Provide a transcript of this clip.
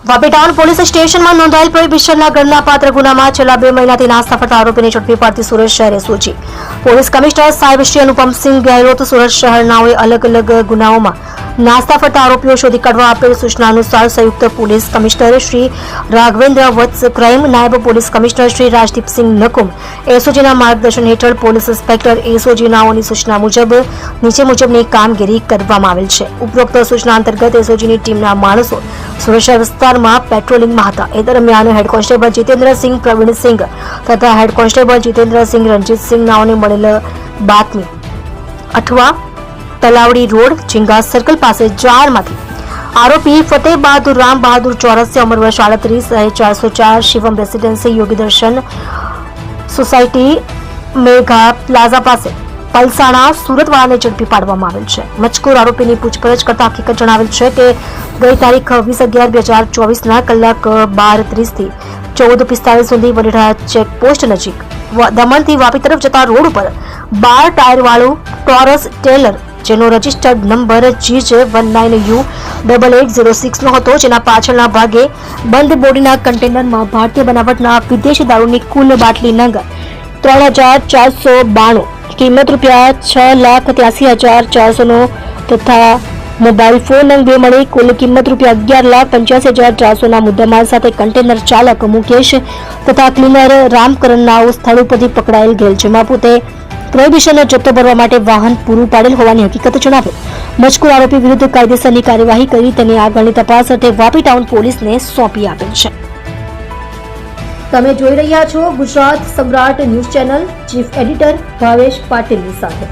Vapi town police સ્ટેશનમાં નોંધાયેલ પ્રોહિબિશનના ગણનાપાત્ર ગુનામાં છેલ્લા 2 મહિનાથી નાસ્તા ફરતા આરોપીને ઝડપી પાડતી સુરત શહેર એસઓજી પોલીસ કમિશનર સાહેબ શ્રી અનુપમસિંહ ગહેલોત સુરત શહેરનાઓએ અલગ અલગ ગુનાઓમાં નાસ્તા ફરતા આરોપીઓ શોધી કાઢવા આપેલ સૂચના અનુસાર સંયુક્ત પોલીસ કમિશનર શ્રી રાઘવેન્દ્ર વત્સ ક્રાઇમ નાયબ પોલીસ કમિશનર શ્રી રાજદીપસિંહ નકુમ એસઓજીના માર્ગદર્શન હેઠળ પોલીસ ઇન્સ્પેક્ટર એસઓજીનાઓની સૂચના મુજબ નીચે મુજબની કામગીરી કરવામાં આવેલ છે. ઉપરોક્ત સૂચના અંતર્ગત એસઓજીની ટીમના માણસો સુરત શહેર વિસ્તારમાં પેટ્રોલિંગમાં હતા. એ દરમિયાન હેડ કોન્સ્ટેબલ જીતેન્દ્રસિંહ પ્રવીણસિંહ તથા હેડ કોન્સ્ટેબલ જીતેન્દ્રસિંહ રણજીતસિંહ મળેલ બાતમી અઠવા તલાવડી રોડ ચિંગા સર્કલ પાસે જાળમાંથી આરોપી ફતેહ બહાદુર રામ બહાદુર ચોરસિયા ઉંમર વર્ષ 38 404 શિવમ રેસિડેન્સી યોગી દર્શન સોસાયટી મેઘા પ્લાઝા પાસે પલસાણા સુરતવાળાને ઝડપી પાડવામાં આવેલ છે. મજકૂર આરોપીની પૂછપરછ કરતા હકીકત જણાવેલ છે કે ગઈ તારીખ 20/11/2024 કલાક 12:30 થી 14:45 સુધી વડેરા ચેકપોસ્ટ નજીક દમણથી વાપી તરફ જતા રોડ ઉપર 12 ટાયર વાળું ટોરસ ટેલર જેનો રજિસ્ટર્ડ નંબર GJ19U8806 નો હતો, જેના પાછળના ભાગે બંધ બોડીના કન્ટેનરમાં ભારતીય બનાવટના વિદેશી દારૂની કુલ બાટલી નંગ 3492 કિંમત ₹6,83,400 નો તથા મોબાઈલ ફોન નંગ 2 મળી કુલ કિંમત ₹11,85,400 ના મુદ્દામાલ સાથે કન્ટેનર ચાલક મુકેશ તથા ક્લીનર રામકરણ નાઓ સ્થળ ઉપરથી પકડાયેલ ગયેલ, જેમાં પોતે પ્રોહિબિશનનો જથ્થો ભરવા માટે વાહન પૂરું પાડેલ હોવાની હકીકત જણાવેલ. મજકૂર આરોપી વિરુદ્ધ કાયદેસરની કાર્યવાહી કરી તેની આગળની તપાસ અર્થે વાપી ટાઉન પોલીસને સોંપી આપેલ છે. તમે જોઈ રહ્યા છો ગુજરાત સમ્રાટ news channel, chief editor Bhavesh પાટીલની સાથે.